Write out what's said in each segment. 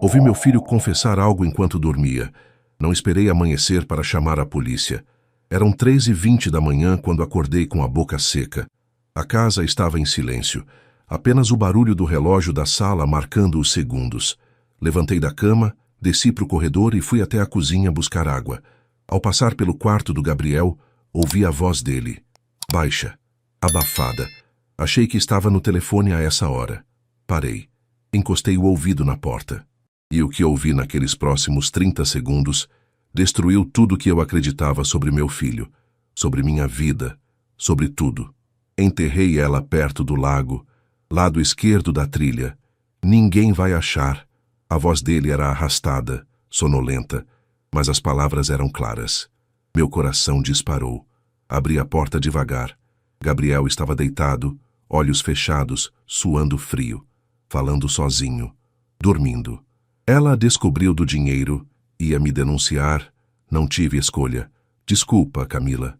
Ouvi meu filho confessar algo enquanto dormia. Não esperei amanhecer para chamar a polícia. Eram 3h20 da manhã quando acordei com a boca seca. A casa estava em silêncio. Apenas o barulho do relógio da sala marcando os segundos. Levantei da cama, desci para o corredor e fui até a cozinha buscar água. Ao passar pelo quarto do Gabriel, ouvi a voz dele. Baixa, abafada. Achei que estava no telefone a essa hora. Parei. Encostei o ouvido na porta. E o que ouvi naqueles próximos 30 segundos destruiu tudo que eu acreditava sobre meu filho, sobre minha vida, sobre tudo. Enterrei ela perto do lago, lado esquerdo da trilha. Ninguém vai achar. A voz dele era arrastada, sonolenta, mas as palavras eram claras. Meu coração disparou. Abri a porta devagar. Gabriel estava deitado, olhos fechados, suando frio, falando sozinho, dormindo. Ela descobriu do dinheiro, ia me denunciar. Não tive escolha. Desculpa, Camila.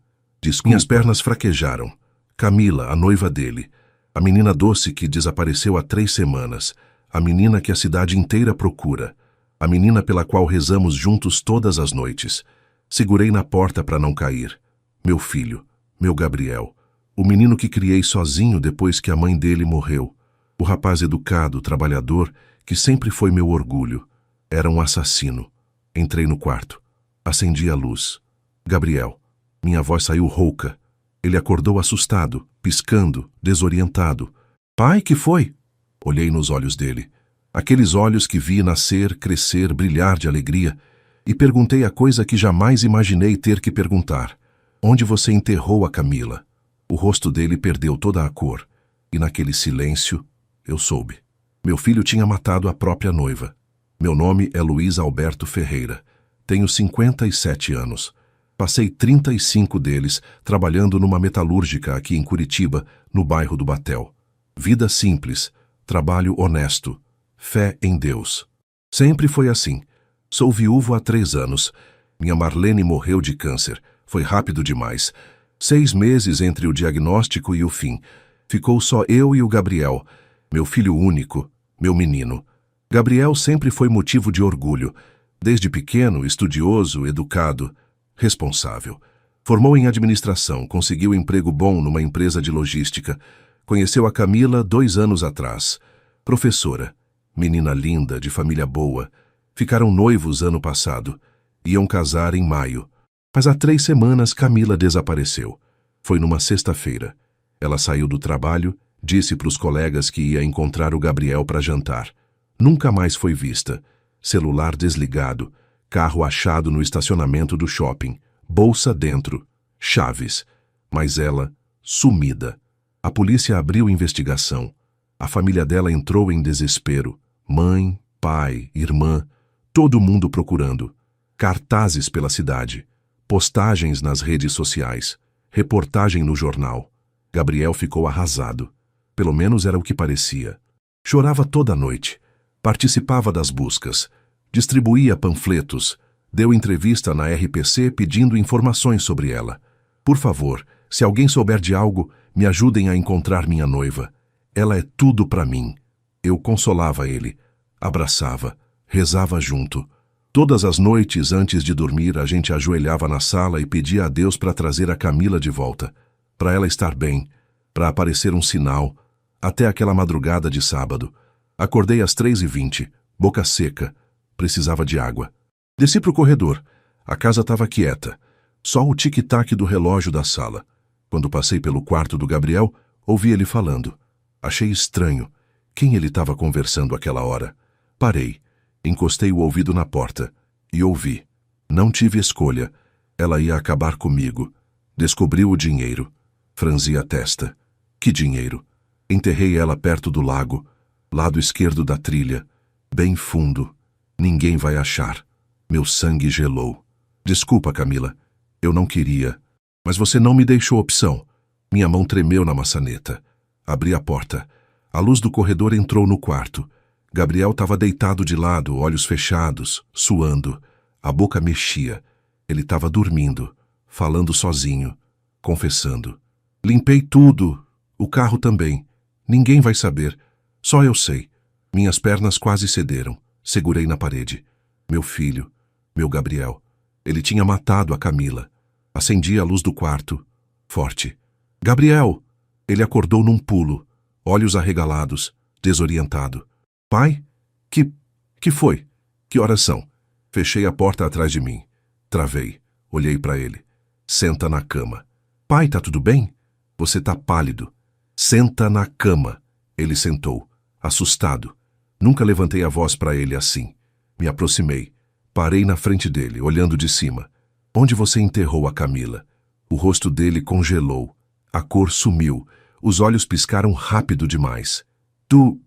Minhas pernas fraquejaram. Camila, a noiva dele. A menina doce que desapareceu há 3 semanas. A menina que a cidade inteira procura. A menina pela qual rezamos juntos todas as noites. Segurei na porta para não cair. Meu filho, meu Gabriel. O menino que criei sozinho depois que a mãe dele morreu. O rapaz educado, trabalhador, que sempre foi meu orgulho. Era um assassino. Entrei no quarto. Acendi a luz. Gabriel. Minha voz saiu rouca. Ele acordou assustado, piscando, desorientado. Pai, que foi? Olhei nos olhos dele. Aqueles olhos que vi nascer, crescer, brilhar de alegria. E perguntei a coisa que jamais imaginei ter que perguntar. Onde você enterrou a Camila? O rosto dele perdeu toda a cor. E naquele silêncio, eu soube. Meu filho tinha matado a própria noiva. Meu nome é Luiz Alberto Ferreira. Tenho 57 anos. Passei 35 deles trabalhando numa metalúrgica aqui em Curitiba, no bairro do Batel. Vida simples, trabalho honesto, fé em Deus. Sempre foi assim. Sou viúvo há 3 anos. Minha Marlene morreu de câncer. Foi rápido demais. 6 meses entre o diagnóstico e o fim. Ficou só eu e o Gabriel, meu filho único, meu menino. Gabriel sempre foi motivo de orgulho. Desde pequeno, estudioso, educado, responsável. Formou em administração, conseguiu emprego bom numa empresa de logística. Conheceu a Camila 2 anos atrás. Professora, menina linda, de família boa. Ficaram noivos ano passado. Iam casar em maio. Mas há 3 semanas Camila desapareceu. Foi numa sexta-feira. Ela saiu do trabalho, disse para os colegas que ia encontrar o Gabriel para jantar. Nunca mais foi vista. Celular desligado, carro achado no estacionamento do shopping, bolsa dentro, chaves. Mas ela, sumida. A polícia abriu investigação. A família dela entrou em desespero. Mãe, pai, irmã, todo mundo procurando. Cartazes pela cidade. Postagens nas redes sociais. Reportagem no jornal. Gabriel ficou arrasado. Pelo menos era o que parecia. Chorava toda noite. Participava das buscas. Distribuía panfletos. Deu entrevista na RPC pedindo informações sobre ela. Por favor, se alguém souber de algo, me ajudem a encontrar minha noiva. Ela é tudo para mim. Eu consolava ele. Abraçava. Rezava junto. Todas as noites antes de dormir, a gente ajoelhava na sala e pedia a Deus para trazer a Camila de volta. Para ela estar bem. Para aparecer um sinal. Até aquela madrugada de sábado. Acordei às 3h20, boca seca. Precisava de água. Desci para o corredor. A casa estava quieta. Só o tic-tac do relógio da sala. Quando passei pelo quarto do Gabriel, ouvi ele falando. Achei estranho. Quem ele estava conversando àquela hora? Parei. Encostei o ouvido na porta. E ouvi. Não tive escolha. Ela ia acabar comigo. Descobriu o dinheiro. Franzi a testa. Que dinheiro? Enterrei ela perto do lago. Lado esquerdo da trilha. Bem fundo. Ninguém vai achar. Meu sangue gelou. Desculpa, Camila. Eu não queria. Mas você não me deixou opção. Minha mão tremeu na maçaneta. Abri a porta. A luz do corredor entrou no quarto. Gabriel estava deitado de lado, olhos fechados, suando. A boca mexia. Ele estava dormindo, falando sozinho, confessando. Limpei tudo. O carro também. Ninguém vai saber. Só eu sei. Minhas pernas quase cederam. Segurei na parede. Meu filho, meu Gabriel. Ele tinha matado a Camila. Acendi a luz do quarto. Forte. Gabriel! Ele acordou num pulo, olhos arregalados, desorientado. Pai? Que foi? Que horas são? Fechei a porta atrás de mim. Travei. Olhei para ele. Senta na cama. Pai, tá tudo bem? Você tá pálido. Senta na cama. Ele sentou, assustado. Nunca levantei a voz para ele assim. Me aproximei. Parei na frente dele, olhando de cima. Onde você enterrou a Camila? O rosto dele congelou. A cor sumiu. Os olhos piscaram rápido demais. Do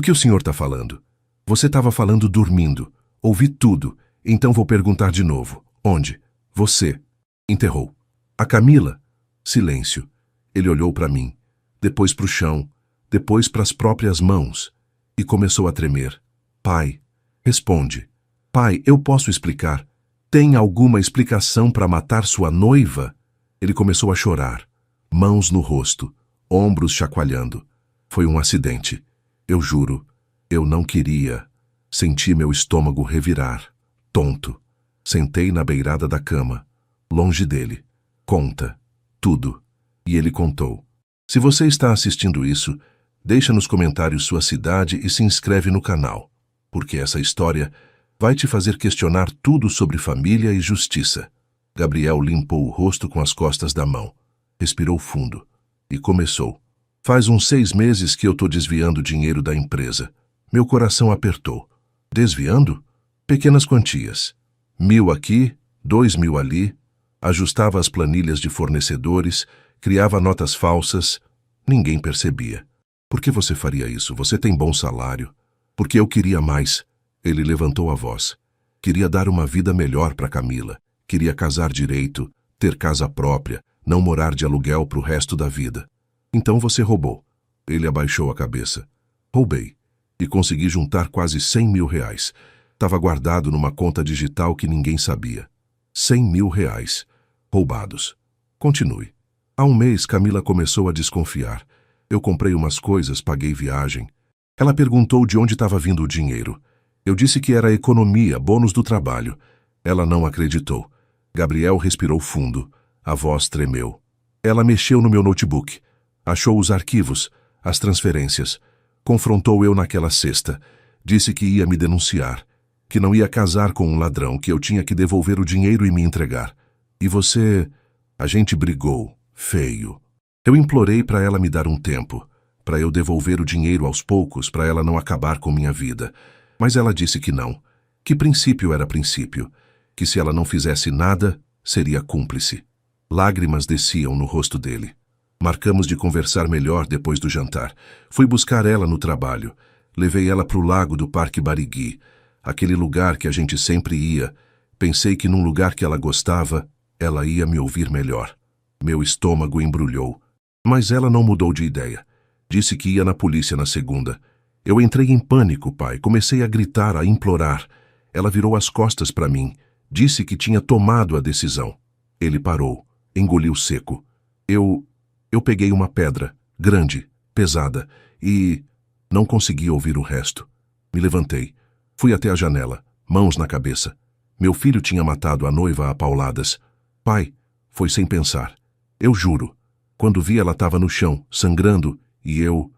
que o senhor tá falando? Você estava falando dormindo. Ouvi tudo. Então vou perguntar de novo. Onde? Você enterrou. A Camila? Silêncio. Ele olhou para mim, depois para o chão, depois para as próprias mãos, e começou a tremer. Pai, responde. Pai, eu posso explicar. Tem alguma explicação para matar sua noiva? Ele começou a chorar, mãos no rosto, ombros chacoalhando. Foi um acidente. Eu juro, eu não queria. Senti meu estômago revirar, tonto. Sentei na beirada da cama, longe dele. Conta, tudo. E ele contou. Se você está assistindo isso, deixa nos comentários sua cidade e se inscreve no canal, porque essa história vai te fazer questionar tudo sobre família e justiça. Gabriel limpou o rosto com as costas da mão, respirou fundo e começou. Faz uns 6 meses que eu tô desviando dinheiro da empresa. Meu coração apertou. Desviando? Pequenas quantias. 1.000 aqui, 2.000 ali. Ajustava as planilhas de fornecedores, criava notas falsas. Ninguém percebia. Por que você faria isso? Você tem bom salário. Porque eu queria mais. Ele levantou a voz. Queria dar uma vida melhor para Camila. Queria casar direito, ter casa própria, não morar de aluguel pro resto da vida. Então você roubou. Ele abaixou a cabeça. Roubei. E consegui juntar quase 100.000 reais. Estava guardado numa conta digital que ninguém sabia. 100.000 reais. Roubados. Continue. Há um mês, Camila começou a desconfiar. Eu comprei umas coisas, paguei viagem. Ela perguntou de onde estava vindo o dinheiro. Eu disse que era economia, bônus do trabalho. Ela não acreditou. Gabriel respirou fundo. A voz tremeu. Ela mexeu no meu notebook. Achou os arquivos, as transferências. Confrontou eu naquela sexta. Disse que ia me denunciar. Que não ia casar com um ladrão, que eu tinha que devolver o dinheiro e me entregar. E você... A gente brigou. Feio. Eu implorei para ela me dar um tempo, para eu devolver o dinheiro aos poucos, para ela não acabar com minha vida. Mas ela disse que não, que princípio era princípio, que se ela não fizesse nada, seria cúmplice. Lágrimas desciam no rosto dele. Marcamos de conversar melhor depois do jantar. Fui buscar ela no trabalho. Levei ela para o lago do Parque Barigui, aquele lugar que a gente sempre ia. Pensei que num lugar que ela gostava, ela ia me ouvir melhor. Meu estômago embrulhou. Mas ela não mudou de ideia. Disse que ia na polícia na segunda. Eu entrei em pânico, pai. Comecei a gritar, a implorar. Ela virou as costas para mim. Disse que tinha tomado a decisão. Ele parou. Engoliu seco. Eu peguei uma pedra, grande, pesada, e não consegui ouvir o resto. Me levantei. Fui até a janela, mãos na cabeça. Meu filho tinha matado a noiva a pauladas. Pai, foi sem pensar. Eu juro. Quando vi, ela estava no chão, sangrando, e eu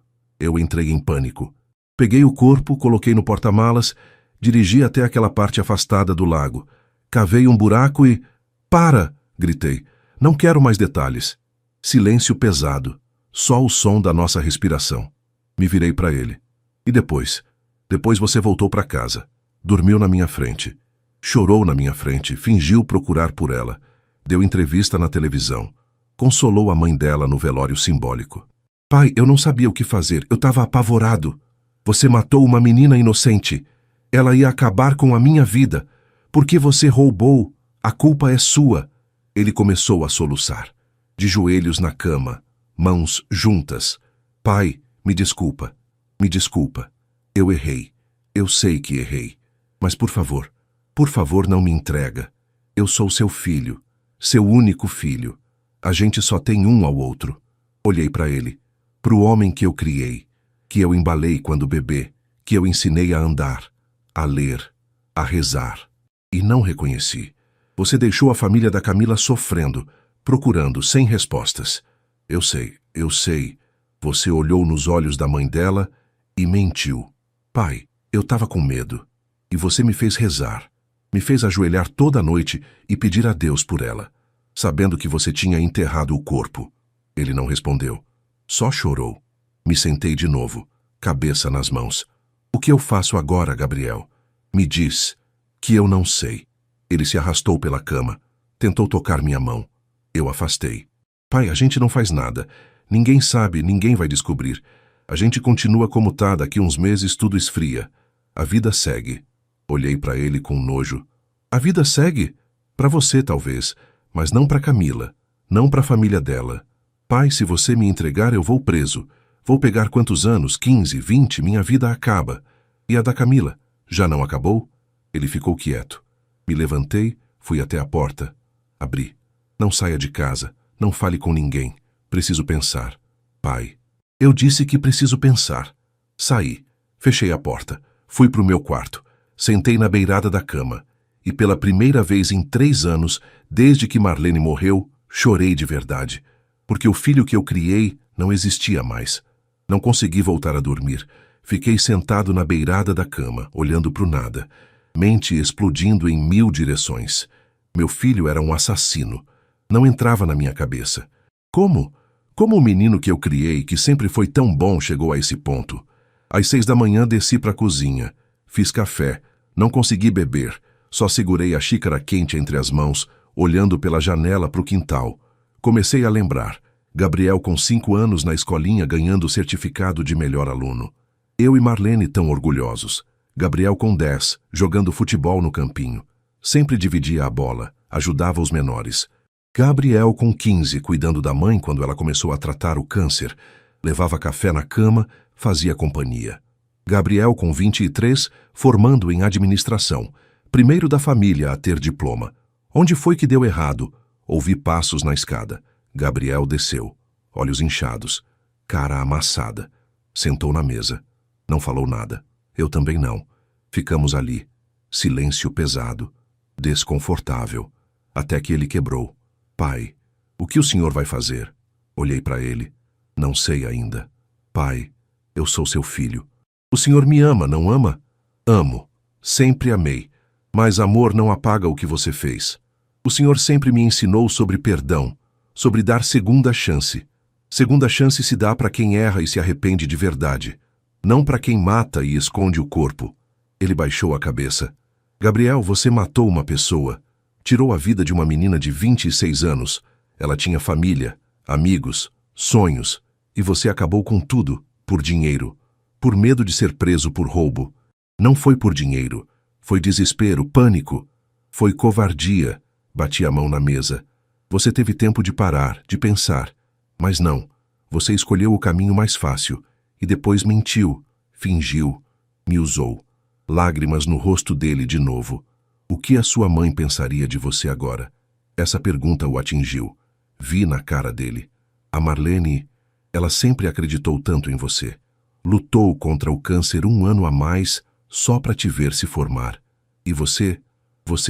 entrei em pânico. Peguei o corpo, coloquei no porta-malas, dirigi até aquela parte afastada do lago. Cavei um buraco e... Para! Gritei. Não quero mais detalhes. Silêncio pesado. Só o som da nossa respiração. Me virei para ele. E depois? Depois você voltou para casa. Dormiu na minha frente. Chorou na minha frente, fingiu procurar por ela. Deu entrevista na televisão. Consolou a mãe dela no velório simbólico. Pai, eu não sabia o que fazer. Eu estava apavorado. Você matou uma menina inocente. Ela ia acabar com a minha vida. Porque você roubou. A culpa é sua. Ele começou a soluçar. De joelhos na cama, mãos juntas. Pai, me desculpa. Me desculpa. Eu errei. Eu sei que errei. Mas por favor não me entrega. Eu sou seu filho. Seu único filho. A gente só tem um ao outro. Olhei para ele. Para o homem que eu criei. Que eu embalei quando bebê. Que eu ensinei a andar. a ler, a rezar. E não reconheci. Você deixou a família da Camila sofrendo, procurando, sem respostas. Eu sei. Você olhou nos olhos da mãe dela e mentiu. Pai, eu estava com medo. E você me fez rezar. Me fez ajoelhar toda a noite e pedir a Deus por ela, sabendo que você tinha enterrado o corpo. Ele não respondeu. Só chorou. Me sentei de novo, cabeça nas mãos. O que eu faço agora, Gabriel? Me diz. Que eu não sei. Ele se arrastou pela cama. Tentou tocar minha mão. Eu afastei. Pai, a gente não faz nada. Ninguém sabe, ninguém vai descobrir. A gente continua como tá, daqui uns meses tudo esfria. A vida segue. Olhei para ele com nojo. A vida segue? Para você, talvez, mas não para Camila. Não para a família dela. Pai, se você me entregar, eu vou preso. Vou pegar quantos anos? 15, 20, minha vida acaba. E a da Camila? Já não acabou? Ele ficou quieto. Me levantei, fui até a porta. Abri. Não saia de casa. Não fale com ninguém. Preciso pensar. Pai. Eu disse que preciso pensar. Saí. Fechei a porta. Fui pro meu quarto. Sentei na beirada da cama. E pela primeira vez em 3 anos, desde que Marlene morreu, chorei de verdade. Porque o filho que eu criei não existia mais. Não consegui voltar a dormir. Fiquei sentado na beirada da cama, olhando pro nada. Mente explodindo em 1000 direções. Meu filho era um assassino. Não entrava na minha cabeça. Como? Como o menino que eu criei, que sempre foi tão bom, chegou a esse ponto? Às 6 da manhã desci para a cozinha. Fiz café. Não consegui beber. Só segurei a xícara quente entre as mãos, olhando pela janela para o quintal. Comecei a lembrar. Gabriel com 5 anos na escolinha ganhando o certificado de melhor aluno. Eu e Marlene tão orgulhosos. Gabriel com 10, jogando futebol no campinho. Sempre dividia a bola, ajudava os menores. Gabriel com 15, cuidando da mãe quando ela começou a tratar o câncer. Levava café na cama, fazia companhia. Gabriel com 23, formando em administração. Primeiro da família a ter diploma. Onde foi que deu errado? Ouvi passos na escada. Gabriel desceu, olhos inchados, cara amassada. Sentou na mesa. Não falou nada. Eu também não. Ficamos ali. Silêncio pesado. Desconfortável. Até que ele quebrou. Pai, o que o senhor vai fazer? Olhei para ele. Não sei ainda. Pai, eu sou seu filho. O senhor me ama, não ama? Amo. Sempre amei. Mas amor não apaga o que você fez. O senhor sempre me ensinou sobre perdão, sobre dar segunda chance. Segunda chance se dá para quem erra e se arrepende de verdade, não para quem mata e esconde o corpo. Ele baixou a cabeça. Gabriel, você matou uma pessoa. Tirou a vida de uma menina de 26 anos. Ela tinha família, amigos, sonhos. E você acabou com tudo, por dinheiro. Por medo de ser preso por roubo. Não foi por dinheiro. Foi desespero, pânico. Foi covardia. Bati a mão na mesa. Você teve tempo de parar, de pensar. Mas não. Você escolheu o caminho mais fácil. E depois mentiu, fingiu, me usou. Lágrimas no rosto dele de novo. O que a sua mãe pensaria de você agora? Essa pergunta o atingiu. Vi na cara dele. A Marlene, ela sempre acreditou tanto em você. Lutou contra o câncer 1 ano a mais só para te ver se formar. E você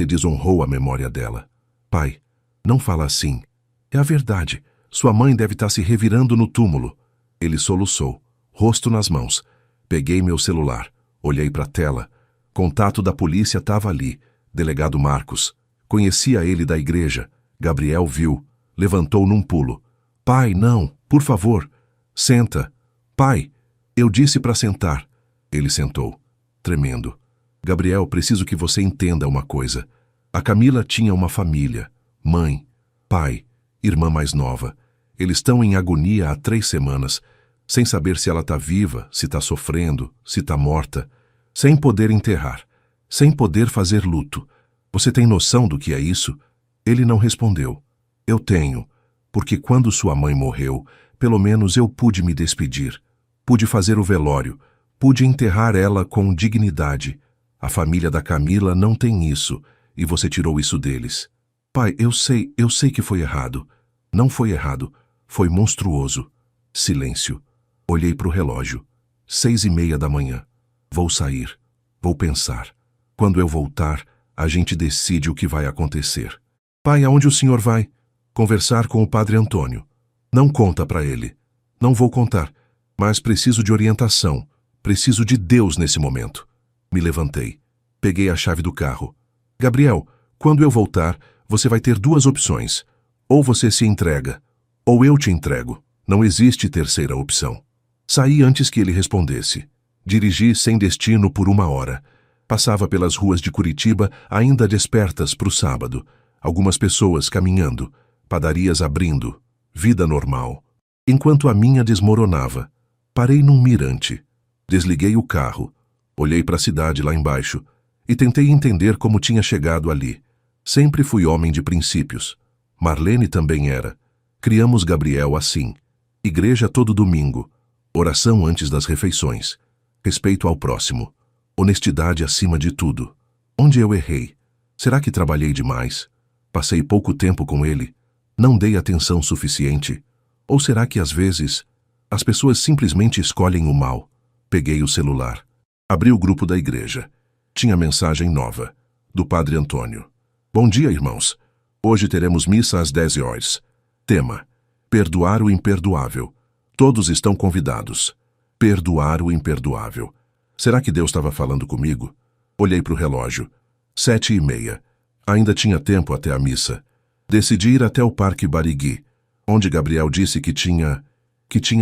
desonrou a memória dela. Pai, não fala assim. É a verdade. Sua mãe deve estar se revirando no túmulo. Ele soluçou, rosto nas mãos. Peguei meu celular, olhei para a tela. Contato da polícia estava ali. Delegado Marcos. Conhecia ele da igreja. Gabriel viu. Levantou num pulo. Pai, não, por favor. Senta. Pai, eu disse para sentar. Ele sentou, tremendo. Gabriel, preciso que você entenda uma coisa. A Camila tinha uma família. Mãe, pai, irmã mais nova. Eles estão em agonia há 3 semanas, sem saber se ela está viva, se está sofrendo, se está morta, sem poder enterrar, sem poder fazer luto. Você tem noção do que é isso? Ele não respondeu. Eu tenho, porque quando sua mãe morreu, pelo menos eu pude me despedir. Pude fazer o velório, pude enterrar ela com dignidade. A família da Camila não tem isso, e você tirou isso deles. Pai, eu sei que foi errado. Não foi errado, foi monstruoso. Silêncio. Olhei para o relógio. 6:30 da manhã. Vou sair. Vou pensar. Quando eu voltar, a gente decide o que vai acontecer. Pai, aonde o senhor vai? Conversar com o padre Antônio. Não conta para ele. Não vou contar, mas preciso de orientação. Preciso de Deus nesse momento. Me levantei. Peguei a chave do carro. Gabriel, quando eu voltar, você vai ter duas opções. Ou você se entrega, ou eu te entrego. Não existe terceira opção. Saí antes que ele respondesse. Dirigi sem destino por 1 hora. Passava pelas ruas de Curitiba, ainda despertas para o sábado. Algumas pessoas caminhando, padarias abrindo, vida normal. Enquanto a minha desmoronava, parei num mirante. Desliguei o carro, olhei para a cidade lá embaixo e tentei entender como tinha chegado ali. Sempre fui homem de princípios. Marlene também era. Criamos Gabriel assim. Igreja todo domingo. Oração antes das refeições. Respeito ao próximo. Honestidade acima de tudo. Onde eu errei? Será que trabalhei demais? Passei pouco tempo com ele? Não dei atenção suficiente? Ou será que às vezes as pessoas simplesmente escolhem o mal? Peguei o celular. Abri o grupo da igreja. Tinha mensagem nova. Do padre Antônio. Bom dia, irmãos. Hoje teremos missa às 10 horas. Tema: perdoar o imperdoável. Todos estão convidados. Perdoar o imperdoável. Será que Deus estava falando comigo? Olhei para o relógio. 7h30. Ainda tinha tempo até a missa. Decidi ir até o Parque Barigui, onde Gabriel disse que tinha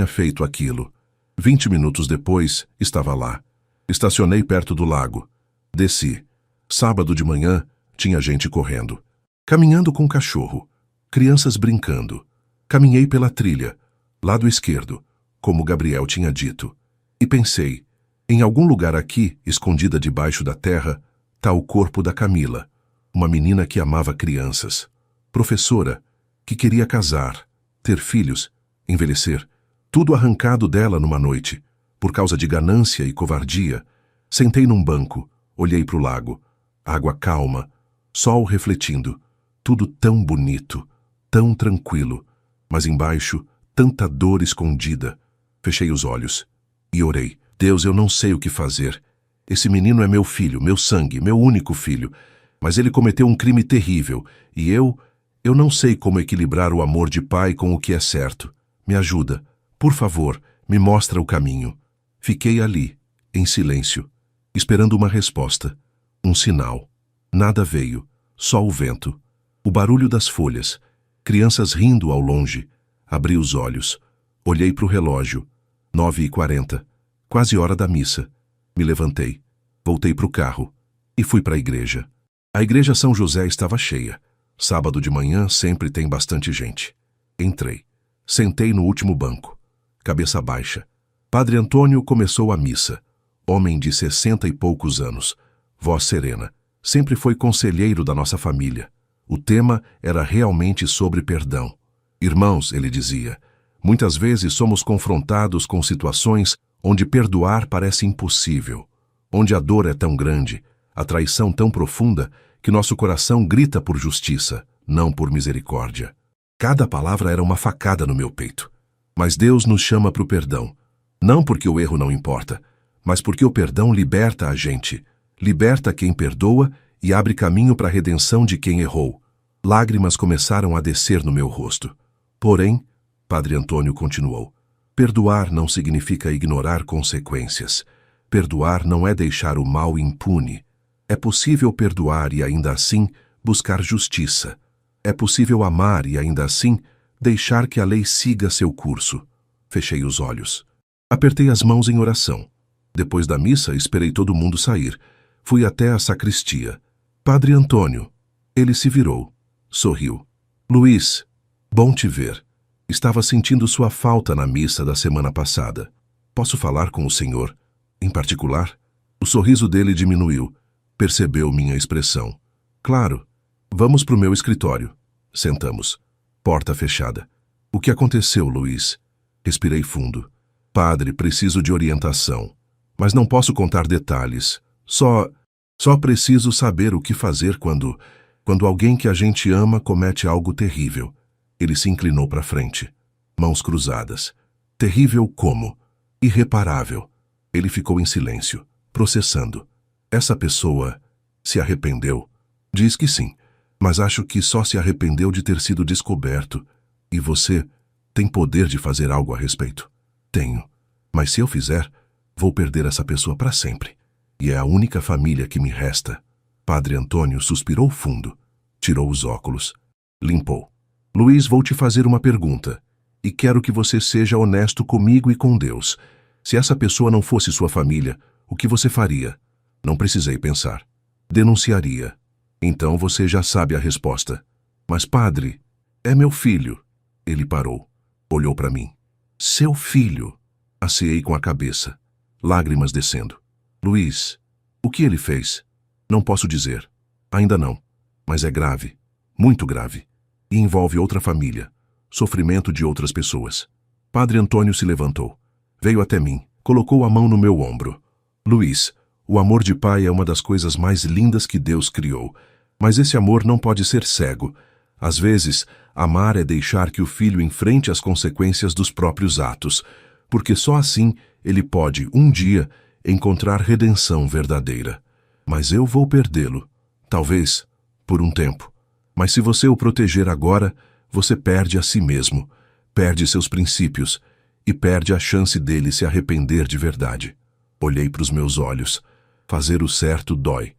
feito aquilo. 20 minutos depois, estava lá. Estacionei perto do lago. Desci. Sábado de manhã, tinha gente correndo. Caminhando com cachorro. Crianças brincando. Caminhei pela trilha, lado esquerdo, como Gabriel tinha dito. E pensei, em algum lugar aqui, escondida debaixo da terra, está o corpo da Camila, uma menina que amava crianças, professora, que queria casar, ter filhos, envelhecer, tudo arrancado dela numa noite, por causa de ganância e covardia. Sentei num banco, olhei para o lago, água calma, sol refletindo, tudo tão bonito, tão tranquilo, mas embaixo, tanta dor escondida. Fechei os olhos e orei. Deus, eu não sei o que fazer. Esse menino é meu filho, meu sangue, meu único filho, mas ele cometeu um crime terrível e eu não sei como equilibrar o amor de pai com o que é certo. Me ajuda. Por favor, me mostra o caminho. Fiquei ali, em silêncio, esperando uma resposta, um sinal. Nada veio, só o vento, o barulho das folhas, crianças rindo ao longe. Abri os olhos, olhei para o relógio, 9h40, quase hora da missa. Me levantei, voltei para o carro e fui para a igreja. A igreja São José estava cheia. Sábado de manhã sempre tem bastante gente. Entrei, sentei no último banco, cabeça baixa. Padre Antônio começou a missa. Homem de 60 e poucos anos, voz serena. Sempre foi conselheiro da nossa família. O tema era realmente sobre perdão. Irmãos, ele dizia, muitas vezes somos confrontados com situações onde perdoar parece impossível, onde a dor é tão grande, a traição tão profunda, que nosso coração grita por justiça, não por misericórdia. Cada palavra era uma facada no meu peito. Mas Deus nos chama para o perdão, não porque o erro não importa, mas porque o perdão liberta a gente, liberta quem perdoa e abre caminho para a redenção de quem errou. Lágrimas começaram a descer no meu rosto. Porém, Padre Antônio continuou, perdoar não significa ignorar consequências. Perdoar não é deixar o mal impune. É possível perdoar e ainda assim buscar justiça. É possível amar e ainda assim deixar que a lei siga seu curso. Fechei os olhos. Apertei as mãos em oração. Depois da missa, esperei todo mundo sair. Fui até a sacristia. Padre Antônio. Ele se virou. Sorriu. Luiz, bom te ver. Estava sentindo sua falta na missa da semana passada. Posso falar com o senhor, em particular? O sorriso dele diminuiu. Percebeu minha expressão. Claro. Vamos para o meu escritório. Sentamos. Porta fechada. O que aconteceu, Luiz? Respirei fundo. Padre, preciso de orientação. Mas não posso contar detalhes. Só preciso saber o que fazer quando alguém que a gente ama comete algo terrível. Ele se inclinou para frente. Mãos cruzadas. Terrível como? Irreparável. Ele ficou em silêncio, processando. Essa pessoa se arrependeu? Diz que sim, mas acho que só se arrependeu de ter sido descoberto. E você tem poder de fazer algo a respeito? Tenho, mas se eu fizer, vou perder essa pessoa para sempre. E é a única família que me resta. Padre Antônio suspirou fundo, tirou os óculos, limpou. Luiz, vou te fazer uma pergunta, e quero que você seja honesto comigo e com Deus. Se essa pessoa não fosse sua família, o que você faria? Não precisei pensar. Denunciaria. Então você já sabe a resposta. Mas, padre, é meu filho. Ele parou, olhou para mim. Seu filho? Aceei com a cabeça, lágrimas descendo. Luiz, o que ele fez? Não posso dizer. Ainda não. Mas é grave, muito grave. E envolve outra família, sofrimento de outras pessoas. Padre Antônio se levantou, veio até mim, colocou a mão no meu ombro. Luiz, o amor de pai é uma das coisas mais lindas que Deus criou, mas esse amor não pode ser cego. Às vezes, amar é deixar que o filho enfrente as consequências dos próprios atos, porque só assim ele pode, um dia, encontrar redenção verdadeira. Mas eu vou perdê-lo, talvez, por um tempo. Mas se você o proteger agora, você perde a si mesmo, perde seus princípios e perde a chance dele se arrepender de verdade. Olhei para os meus olhos. Fazer o certo dói.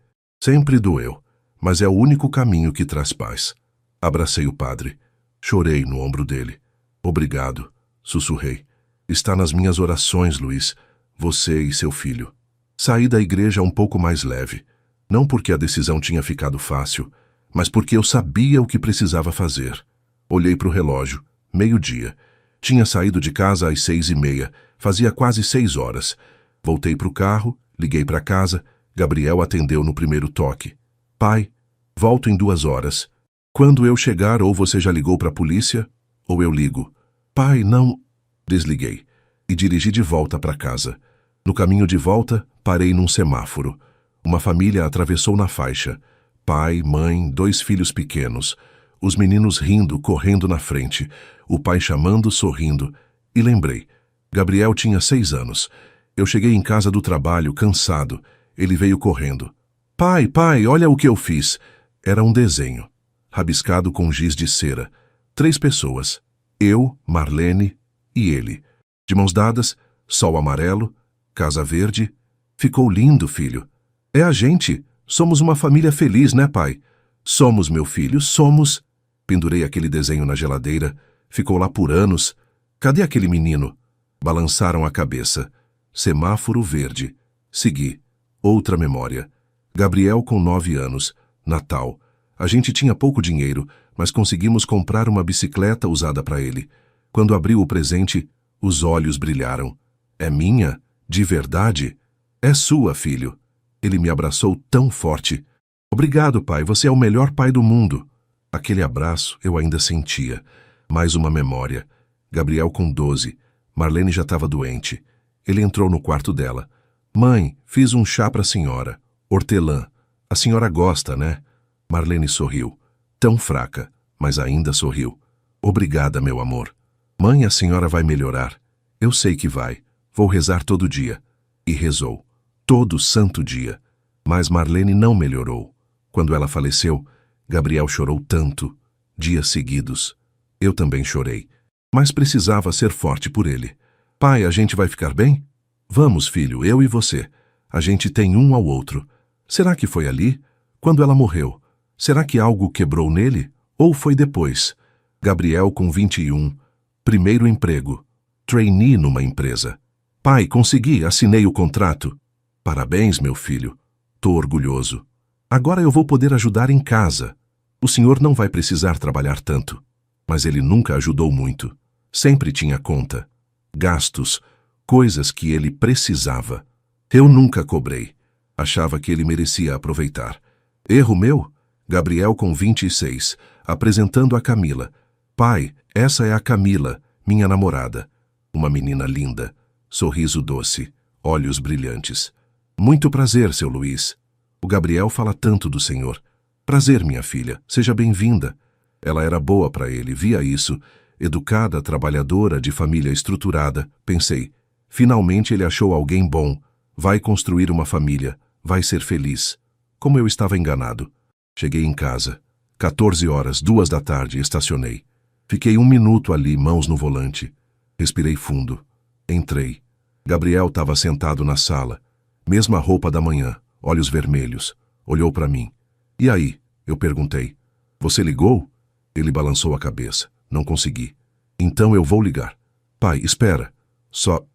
Sempre doeu, mas é o único caminho que traz paz. Abracei o padre. Chorei no ombro dele. Obrigado, sussurrei. Está nas minhas orações, Luiz, você e seu filho. Saí da igreja um pouco mais leve, não porque a decisão tinha ficado fácil, mas porque eu sabia o que precisava fazer. Olhei para o relógio, 12:00. Tinha saído de casa às 6:30, fazia quase 6 horas. Voltei para o carro, liguei para casa, Gabriel atendeu no primeiro toque. Pai, volto em 2 horas. Quando eu chegar, ou você já ligou para a polícia, ou eu ligo. Pai, não... Desliguei e dirigi de volta para casa. No caminho de volta, parei num semáforo. Uma família atravessou na faixa. Pai, mãe, 2 filhos pequenos. Os meninos rindo, correndo na frente. O pai chamando, sorrindo. E lembrei. Gabriel tinha 6 anos. Eu cheguei em casa do trabalho, cansado. Ele veio correndo. Pai, olha o que eu fiz. Era um desenho, rabiscado com giz de cera. 3 pessoas. Eu, Marlene e ele. De mãos dadas, sol amarelo, casa verde. Ficou lindo, filho. É a gente. Somos uma família feliz, né, pai? Somos, meu filho, somos. Pendurei aquele desenho na geladeira. Ficou lá por anos. Cadê aquele menino? Balançaram a cabeça. Semáforo verde. Segui. Outra memória. Gabriel com 9 anos. Natal. A gente tinha pouco dinheiro, mas conseguimos comprar uma bicicleta usada para ele. Quando abriu o presente, os olhos brilharam. É minha? De verdade? É sua, filho. Ele me abraçou tão forte. Obrigado, pai, você é o melhor pai do mundo. Aquele abraço eu ainda sentia. Mais uma memória. Gabriel com 12. Marlene já estava doente. Ele entrou no quarto dela. Mãe, fiz um chá para a senhora. Hortelã. A senhora gosta, né? Marlene sorriu. Tão fraca, mas ainda sorriu. Obrigada, meu amor. Mãe, a senhora vai melhorar. Eu sei que vai. Vou rezar todo dia. E rezou. Todo santo dia. Mas Marlene não melhorou. Quando ela faleceu, Gabriel chorou tanto. Dias seguidos. Eu também chorei. Mas precisava ser forte por ele. Pai, a gente vai ficar bem? Vamos, filho, eu e você. A gente tem um ao outro. Será que foi ali? Quando ela morreu? Será que algo quebrou nele? Ou foi depois? Gabriel com 21. Primeiro emprego. Trainee numa empresa. Pai, consegui, assinei o contrato. Parabéns, meu filho. Tô orgulhoso. Agora eu vou poder ajudar em casa. O senhor não vai precisar trabalhar tanto. Mas ele nunca ajudou muito. Sempre tinha conta. Gastos. Coisas que ele precisava. Eu nunca cobrei. Achava que ele merecia aproveitar. Erro meu? Gabriel com 26, apresentando a Camila. Pai, essa é a Camila, minha namorada. Uma menina linda, sorriso doce, olhos brilhantes. Muito prazer, seu Luiz. O Gabriel fala tanto do senhor. Prazer, minha filha, seja bem-vinda. Ela era boa para ele, via isso. Educada, trabalhadora, de família estruturada. Pensei, finalmente ele achou alguém bom. Vai construir uma família. Vai ser feliz. Como eu estava enganado. Cheguei em casa. 14 horas, 2 da tarde, estacionei. Fiquei 1 minuto ali, mãos no volante. Respirei fundo. Entrei. Gabriel estava sentado na sala. Mesma roupa da manhã, olhos vermelhos. Olhou para mim. E aí? Eu perguntei. Você ligou? Ele balançou a cabeça. Não consegui. Então eu vou ligar. Pai, espera. Só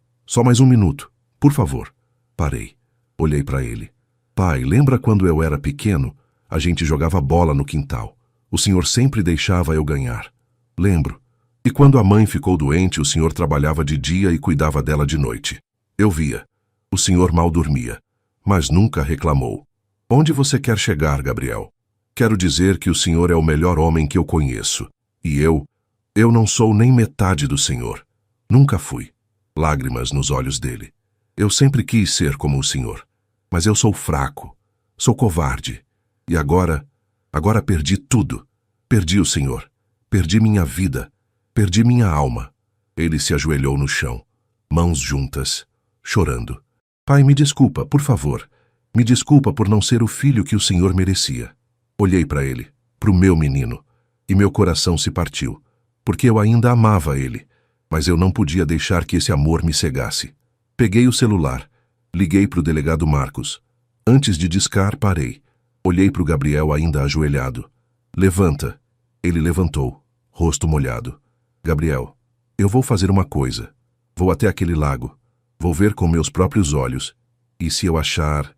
mais 1 minuto. Por favor. Parei. Olhei para ele. Pai, lembra quando eu era pequeno? A gente jogava bola no quintal. O senhor sempre deixava eu ganhar. Lembro. E quando a mãe ficou doente, o senhor trabalhava de dia e cuidava dela de noite. Eu via. O senhor mal dormia. Mas nunca reclamou. Onde você quer chegar, Gabriel? Quero dizer que o senhor é o melhor homem que eu conheço. E eu não sou nem metade do senhor. Nunca fui. Lágrimas nos olhos dele. Eu sempre quis ser como o senhor. Mas eu sou fraco. Sou covarde. E agora perdi tudo. Perdi o senhor. Perdi minha vida. Perdi minha alma. Ele se ajoelhou no chão, mãos juntas, chorando. Pai, me desculpa, por favor. Me desculpa por não ser o filho que o senhor merecia. Olhei para ele, para o meu menino, e meu coração se partiu, porque eu ainda amava ele, mas eu não podia deixar que esse amor me cegasse. Peguei o celular, liguei para o delegado Marcos. Antes de discar, parei. Olhei para o Gabriel ainda ajoelhado. Levanta. Ele levantou, rosto molhado. Gabriel, eu vou fazer uma coisa. Vou até aquele lago. Vou ver com meus próprios olhos. E se eu achar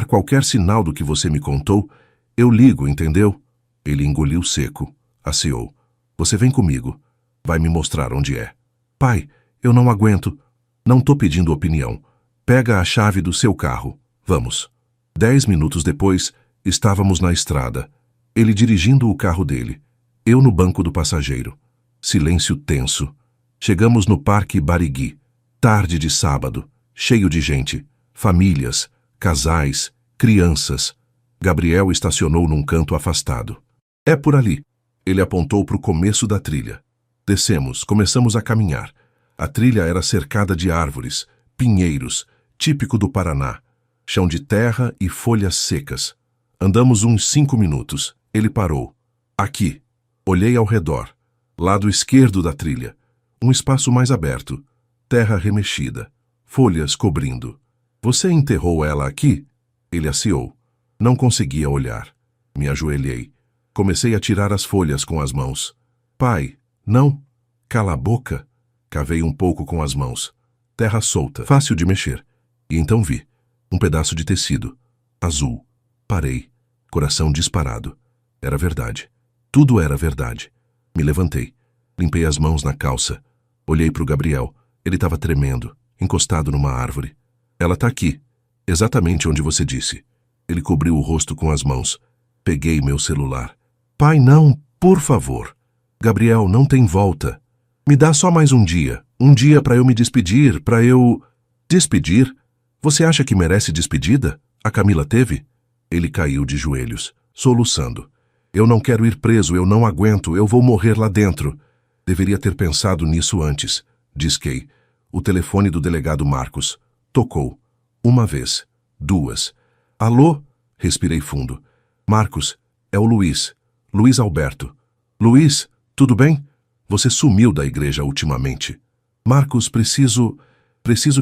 qualquer sinal do que você me contou, eu ligo, entendeu? Ele engoliu seco, aceou. Você vem comigo. Vai me mostrar onde é. Pai, eu não aguento. Não tô pedindo opinião. Pega a chave do seu carro. Vamos. 10 minutos depois, estávamos na estrada. Ele dirigindo o carro dele. Eu no banco do passageiro. Silêncio tenso. Chegamos no Parque Barigui. Tarde de sábado. Cheio de gente. Famílias, casais, crianças. Gabriel estacionou num canto afastado. É por ali. Ele apontou para o começo da trilha. Descemos, começamos a caminhar. A trilha era cercada de árvores, pinheiros, típico do Paraná. Chão de terra e folhas secas. Andamos uns 5 minutos. Ele parou. Aqui. Olhei ao redor. Lado esquerdo da trilha. Um espaço mais aberto. Terra remexida. Folhas cobrindo. Você enterrou ela aqui? Ele aciou. Não conseguia olhar. Me ajoelhei. Comecei a tirar as folhas com as mãos. Pai, não. Cala a boca. Cavei um pouco com as mãos. Terra solta, fácil de mexer. E então vi. Um pedaço de tecido. Azul. Parei. Coração disparado. Era verdade. Tudo era verdade. Me levantei. Limpei as mãos na calça. Olhei para o Gabriel. Ele estava tremendo, encostado numa árvore. Ela está aqui, exatamente onde você disse. Ele cobriu o rosto com as mãos. Peguei meu celular. Pai, não, por favor. Gabriel, não tem volta. Me dá só mais um dia. Um dia para eu me despedir, para eu... Despedir? Você acha que merece despedida? A Camila teve? Ele caiu de joelhos, soluçando. Eu não quero ir preso, eu não aguento, eu vou morrer lá dentro. Deveria ter pensado nisso antes. Disquei. O telefone do delegado Marcos. Tocou. 1 vez. 2. Alô? Respirei fundo. Marcos, é o Luiz. Luiz Alberto. Luiz, tudo bem? Você sumiu da igreja ultimamente. Marcos, preciso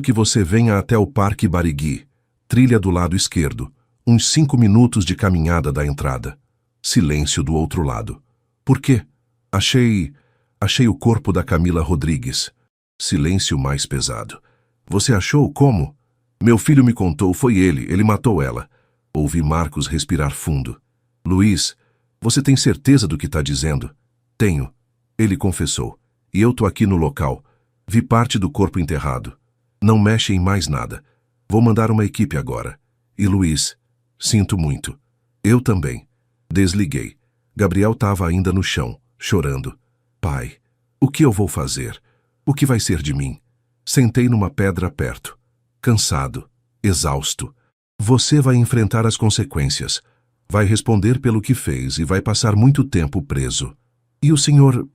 que você venha até o Parque Barigui. Trilha do lado esquerdo. Uns 5 minutos de caminhada da entrada. Silêncio do outro lado. Por quê? Achei o corpo da Camila Rodrigues. Silêncio mais pesado. Você achou como? Meu filho me contou, foi ele matou ela. Ouvi Marcos respirar fundo. Luiz, você tem certeza do que está dizendo? Tenho. Ele confessou. E eu tô aqui no local. Vi parte do corpo enterrado. Não mexe em mais nada. Vou mandar uma equipe agora. E Luiz, sinto muito. Eu também. Desliguei. Gabriel estava ainda no chão, chorando. Pai, o que eu vou fazer? O que vai ser de mim? Sentei numa pedra perto. Cansado, exausto. Você vai enfrentar as consequências. Vai responder pelo que fez e vai passar muito tempo preso. E o senhor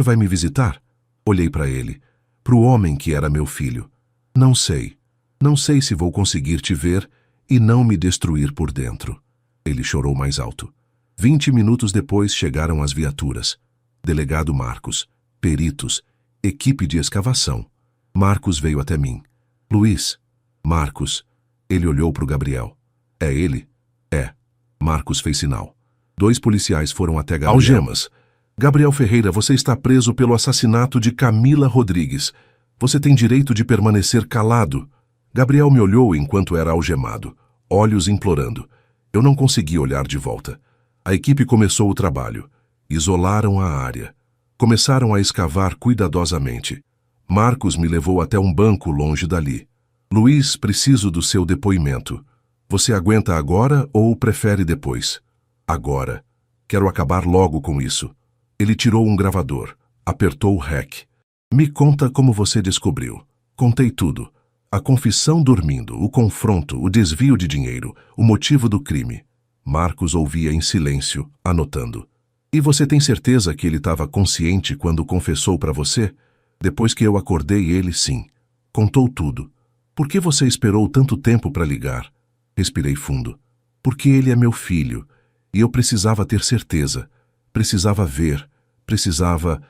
vai me visitar? Olhei para ele, para o homem que era meu filho. Não sei se vou conseguir te ver e não me destruir por dentro. Ele chorou mais alto. 20 minutos depois chegaram as viaturas. Delegado Marcos, peritos, equipe de escavação. Marcos veio até mim. Luiz. Marcos. Ele olhou para o Gabriel. É ele? É. Marcos fez sinal. 2 policiais foram até Gabriel. Algemas. Gabriel Ferreira, você está preso pelo assassinato de Camila Rodrigues. Você tem direito de permanecer calado. Gabriel me olhou enquanto era algemado, olhos implorando. Eu não consegui olhar de volta. A equipe começou o trabalho. Isolaram a área. Começaram a escavar cuidadosamente. Marcos me levou até um banco longe dali. Luiz, preciso do seu depoimento. Você aguenta agora ou prefere depois? Agora. Quero acabar logo com isso. Ele tirou um gravador. Apertou o REC. Me conta como você descobriu. Contei tudo. A confissão dormindo, o confronto, o desvio de dinheiro, o motivo do crime. Marcos ouvia em silêncio, anotando. E você tem certeza que ele estava consciente quando confessou para você? Depois que eu acordei ele, sim. Contou tudo. Por que você esperou tanto tempo para ligar? Respirei fundo. Porque ele é meu filho, e eu precisava ter certeza. Precisava ver, precisava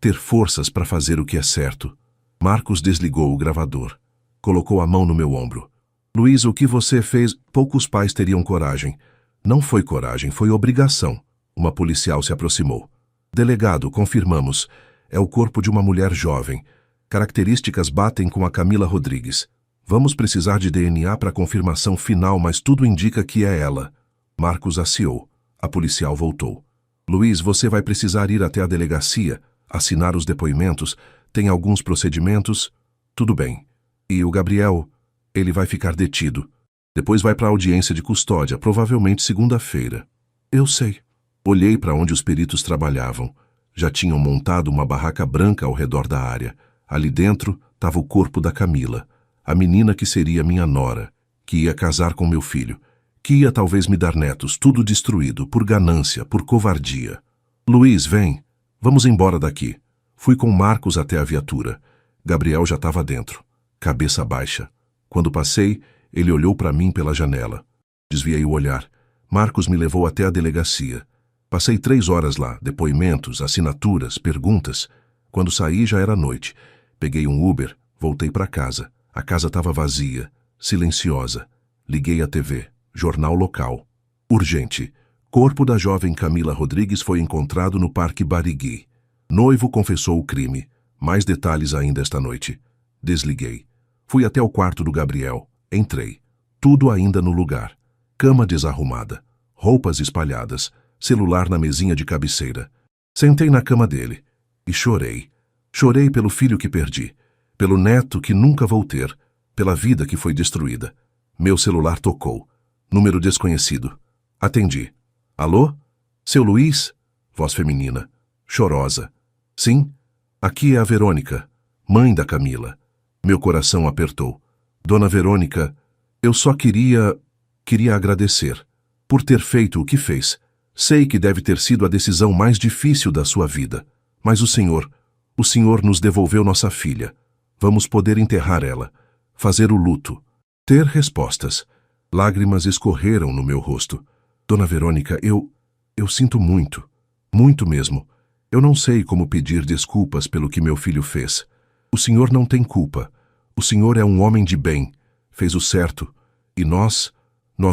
ter forças para fazer o que é certo. Marcos desligou o gravador. Colocou a mão no meu ombro. Luiz, o que você fez? Poucos pais teriam coragem. Não foi coragem, foi obrigação. Uma policial se aproximou. Delegado, confirmamos. É o corpo de uma mulher jovem. Características batem com a Camila Rodrigues. Vamos precisar de DNA para confirmação final, mas tudo indica que é ela. Marcos aciou. A policial voltou. Luiz, você vai precisar ir até a delegacia, assinar os depoimentos. Tem alguns procedimentos? Tudo bem. E o Gabriel? Ele vai ficar detido. Depois vai para a audiência de custódia, provavelmente segunda-feira. Eu sei. Olhei para onde os peritos trabalhavam. Já tinham montado uma barraca branca ao redor da área. Ali dentro estava o corpo da Camila, a menina que seria minha nora, que ia casar com meu filho, que ia talvez me dar netos, tudo destruído, por ganância, por covardia. Luiz, vem. Vamos embora daqui. Fui com Marcos até a viatura. Gabriel já estava dentro, cabeça baixa. Quando passei, ele olhou para mim pela janela. Desviei o olhar. Marcos me levou até a delegacia. Passei 3 horas lá, depoimentos, assinaturas, perguntas. Quando saí já era noite. Peguei um Uber, voltei para casa. A casa estava vazia, silenciosa. Liguei a TV, jornal local. Urgente. Corpo da jovem Camila Rodrigues foi encontrado no Parque Barigui. Noivo confessou o crime. Mais detalhes ainda esta noite. Desliguei. Fui até o quarto do Gabriel. Entrei. Tudo ainda no lugar. Cama desarrumada. Roupas espalhadas. Celular na mesinha de cabeceira. Sentei na cama dele. E chorei. Chorei pelo filho que perdi. Pelo neto que nunca vou ter. Pela vida que foi destruída. Meu celular tocou. Número desconhecido. Atendi. Alô? Seu Luiz? Voz feminina. Chorosa. Sim? Aqui é a Verônica, mãe da Camila. Meu coração apertou. Dona Verônica, eu só queria agradecer por ter feito o que fez. Sei que deve ter sido a decisão mais difícil da sua vida, mas o Senhor nos devolveu nossa filha. Vamos poder enterrar ela, fazer o luto, ter respostas. Lágrimas escorreram no meu rosto. Dona Verônica, eu sinto muito, muito mesmo. Eu não sei como pedir desculpas pelo que meu filho fez. O senhor não tem culpa. O senhor é um homem de bem. Fez o certo. E nós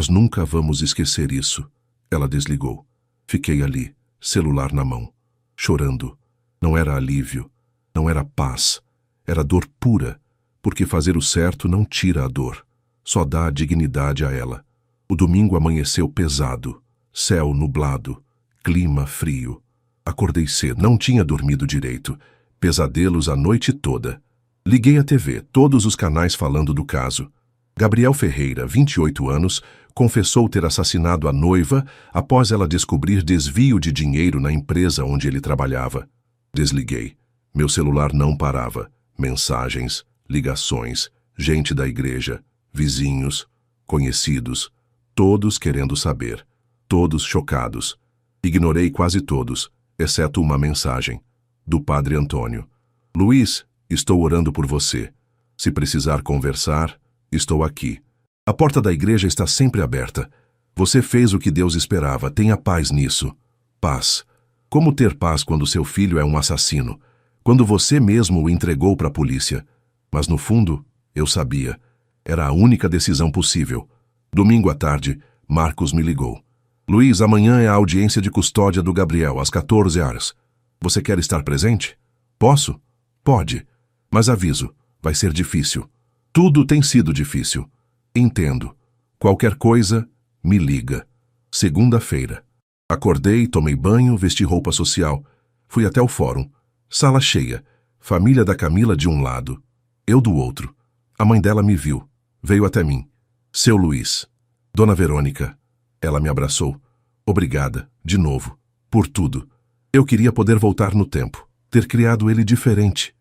nunca vamos esquecer isso. Ela desligou. Fiquei ali, celular na mão, chorando. Não era alívio, não era paz. Era dor pura, porque fazer o certo não tira a dor. Só dá a dignidade a ela. O domingo amanheceu pesado. Céu nublado. Clima frio. Acordei cedo, não tinha dormido direito. Pesadelos a noite toda. Liguei a TV, todos os canais falando do caso. Gabriel Ferreira, 28 anos, confessou ter assassinado a noiva após ela descobrir desvio de dinheiro na empresa onde ele trabalhava. Desliguei. Meu celular não parava. Mensagens, ligações, gente da igreja, vizinhos, conhecidos, todos querendo saber, todos chocados. Ignorei quase todos, exceto uma mensagem, do Padre Antônio. Luiz, estou orando por você. Se precisar conversar, estou aqui. A porta da igreja está sempre aberta. Você fez o que Deus esperava. Tenha paz nisso. Paz. Como ter paz quando seu filho é um assassino? Quando você mesmo o entregou para a polícia? Mas no fundo, eu sabia. Era a única decisão possível. Domingo à tarde, Marcos me ligou. Luiz, amanhã é a audiência de custódia do Gabriel, às 14 horas. Você quer estar presente? Posso? Pode. Mas aviso, vai ser difícil. Tudo tem sido difícil. Entendo. Qualquer coisa, me liga. Segunda-feira. Acordei, tomei banho, vesti roupa social. Fui até o fórum. Sala cheia. Família da Camila de um lado. Eu do outro. A mãe dela me viu. Veio até mim. Seu Luiz. Dona Verônica. Ela me abraçou. Obrigada, de novo, por tudo. Eu queria poder voltar no tempo. Ter criado ele diferente.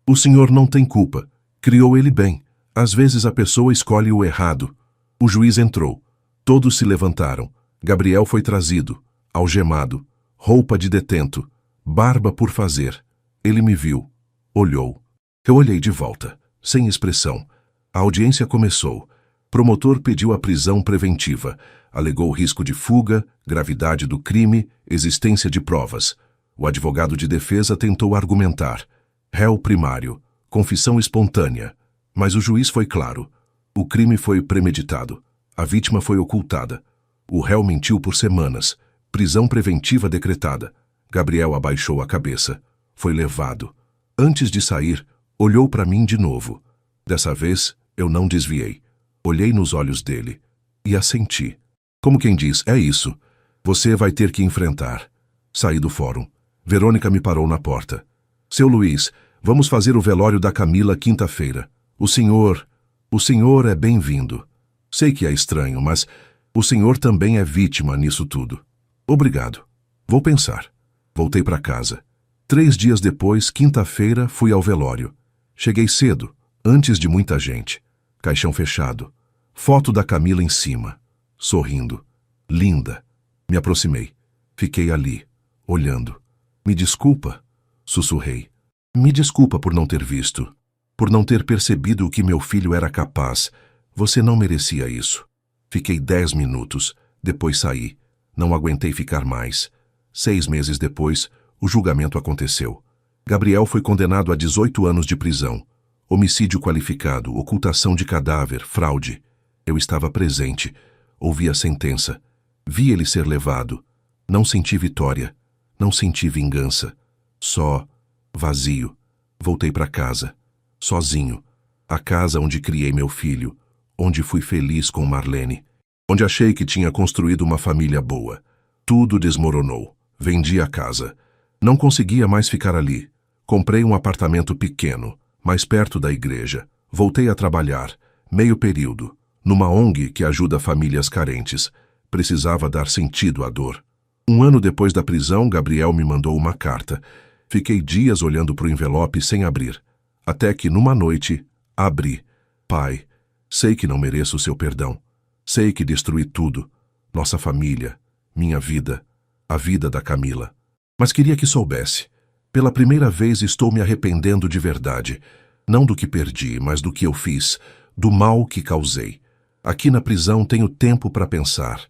O senhor não tem culpa. Criou ele bem. Às vezes a pessoa escolhe o errado. O juiz entrou. Todos se levantaram. Gabriel foi trazido. Algemado. Roupa de detento. Barba por fazer. Ele me viu. Olhou. Eu olhei de volta, sem expressão. A audiência começou. Promotor pediu a prisão preventiva. Alegou risco de fuga, gravidade do crime, existência de provas. O advogado de defesa tentou argumentar. Réu primário. Confissão espontânea. Mas o juiz foi claro. O crime foi premeditado. A vítima foi ocultada. O réu mentiu por semanas. Prisão preventiva decretada. Gabriel abaixou a cabeça. Foi levado. Antes de sair, olhou para mim de novo. Dessa vez, eu não desviei. Olhei nos olhos dele e assenti. Como quem diz, é isso. Você vai ter que enfrentar. Saí do fórum. Verônica me parou na porta. Seu Luiz, vamos fazer o velório da Camila quinta-feira. O senhor é bem-vindo. Sei que é estranho, mas o senhor também é vítima nisso tudo. Obrigado. Vou pensar. Voltei para casa. 3 dias depois, quinta-feira, fui ao velório. Cheguei cedo, antes de muita gente. Caixão fechado. Foto da Camila em cima. Sorrindo. Linda. Me aproximei. Fiquei ali, olhando. Me desculpa, sussurrei. Me desculpa por não ter visto. Por não ter percebido o que meu filho era capaz. Você não merecia isso. Fiquei 10 minutos. Depois saí. Não aguentei ficar mais. 6 meses depois, o julgamento aconteceu. Gabriel foi condenado a 18 anos de prisão. Homicídio qualificado, ocultação de cadáver, fraude. Eu estava presente. Ouvi a sentença. Vi ele ser levado. Não senti vitória. Não senti vingança. Só vazio. Voltei para casa. Sozinho. A casa onde criei meu filho. Onde fui feliz com Marlene. Onde achei que tinha construído uma família boa. Tudo desmoronou. Vendi a casa. Não conseguia mais ficar ali. Comprei um apartamento pequeno, mais perto da igreja. Voltei a trabalhar, meio período, numa ONG que ajuda famílias carentes. Precisava dar sentido à dor. 1 ano depois da prisão, Gabriel me mandou uma carta. Fiquei dias olhando para o envelope sem abrir. Até que, numa noite, abri. Pai, sei que não mereço o seu perdão. Sei que destruí tudo. Nossa família, minha vida, a vida da Camila. Mas queria que soubesse. Pela primeira vez estou me arrependendo de verdade. Não do que perdi, mas do que eu fiz, do mal que causei. Aqui na prisão tenho tempo para pensar.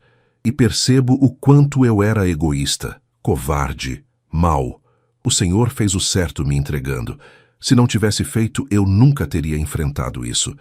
E percebo o quanto eu era egoísta, covarde, mau. O Senhor fez o certo me entregando. Se não tivesse feito, eu nunca teria enfrentado isso.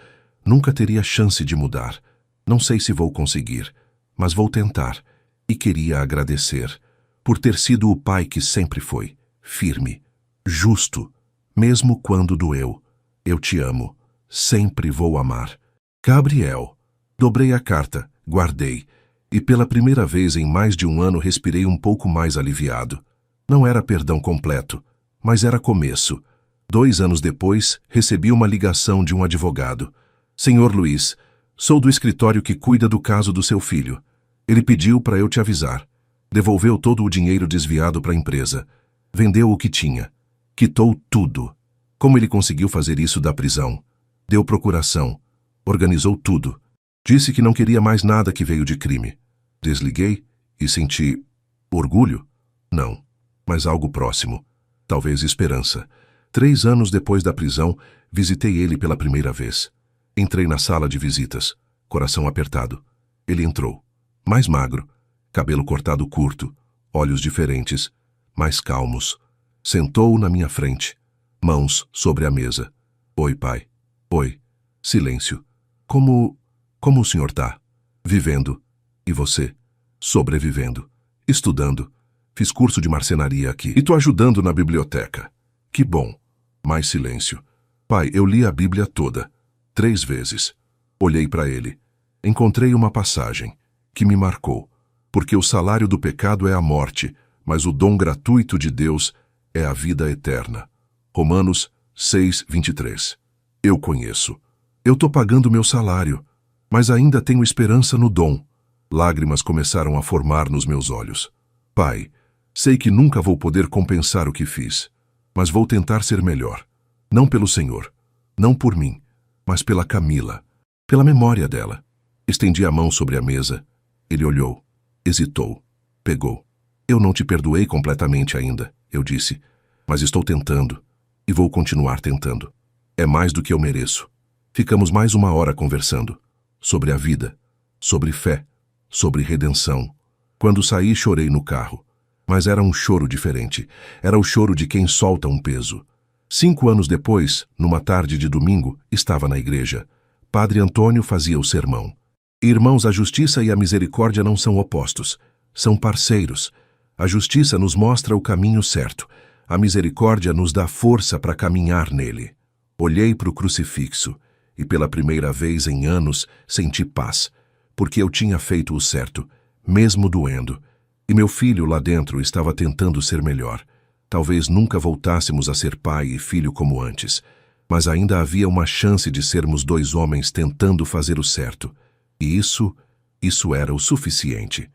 Nunca teria chance de mudar. Não sei se vou conseguir, mas vou tentar. E queria agradecer por ter sido o pai que sempre foi, firme, justo, mesmo quando doeu. Eu te amo, sempre vou amar. Gabriel. Dobrei a carta, guardei, e pela primeira vez em mais de 1 ano respirei um pouco mais aliviado. Não era perdão completo, mas era começo. 2 anos depois, recebi uma ligação de um advogado. Senhor Luiz, sou do escritório que cuida do caso do seu filho. Ele pediu para eu te avisar. Devolveu todo o dinheiro desviado para a empresa. Vendeu o que tinha. Quitou tudo. Como ele conseguiu fazer isso da prisão? Deu procuração. Organizou tudo. Disse que não queria mais nada que veio de crime. Desliguei e senti orgulho? Não, mas algo próximo. Talvez esperança. 3 anos depois da prisão, visitei ele pela primeira vez. Entrei na sala de visitas, coração apertado. Ele entrou, mais magro, cabelo cortado curto, olhos diferentes, mais calmos. Sentou na minha frente, mãos sobre a mesa. Oi, pai. Oi. Silêncio. Como o senhor tá? Vivendo. E você? Sobrevivendo. Estudando. Fiz curso de marcenaria aqui. E tô ajudando na biblioteca. Que bom. Mais silêncio. Pai, eu li a Bíblia toda. 3 vezes. Olhei para ele. Encontrei uma passagem que me marcou. Porque o salário do pecado é a morte, mas o dom gratuito de Deus é a vida eterna. Romanos 6:23. Eu conheço. Eu tô pagando meu salário, mas ainda tenho esperança no dom. Lágrimas começaram a formar nos meus olhos. Pai, sei que nunca vou poder compensar o que fiz, mas vou tentar ser melhor. Não pelo Senhor, não por mim, mas pela Camila, pela memória dela. Estendi a mão sobre a mesa. Ele olhou, hesitou, pegou. Eu não te perdoei completamente ainda, eu disse, mas estou tentando e vou continuar tentando. É mais do que eu mereço. Ficamos mais 1 hora conversando sobre a vida, sobre fé, sobre redenção. Quando saí, chorei no carro, mas era um choro diferente. Era o choro de quem solta um peso. 5 anos depois, numa tarde de domingo, estava na igreja. Padre Antônio fazia o sermão. Irmãos, a justiça e a misericórdia não são opostos, são parceiros. A justiça nos mostra o caminho certo. A misericórdia nos dá força para caminhar nele. Olhei para o crucifixo e pela primeira vez em anos senti paz, porque eu tinha feito o certo, mesmo doendo. E meu filho lá dentro estava tentando ser melhor. Talvez nunca voltássemos a ser pai e filho como antes, mas ainda havia uma chance de sermos 2 homens tentando fazer o certo. E isso era o suficiente.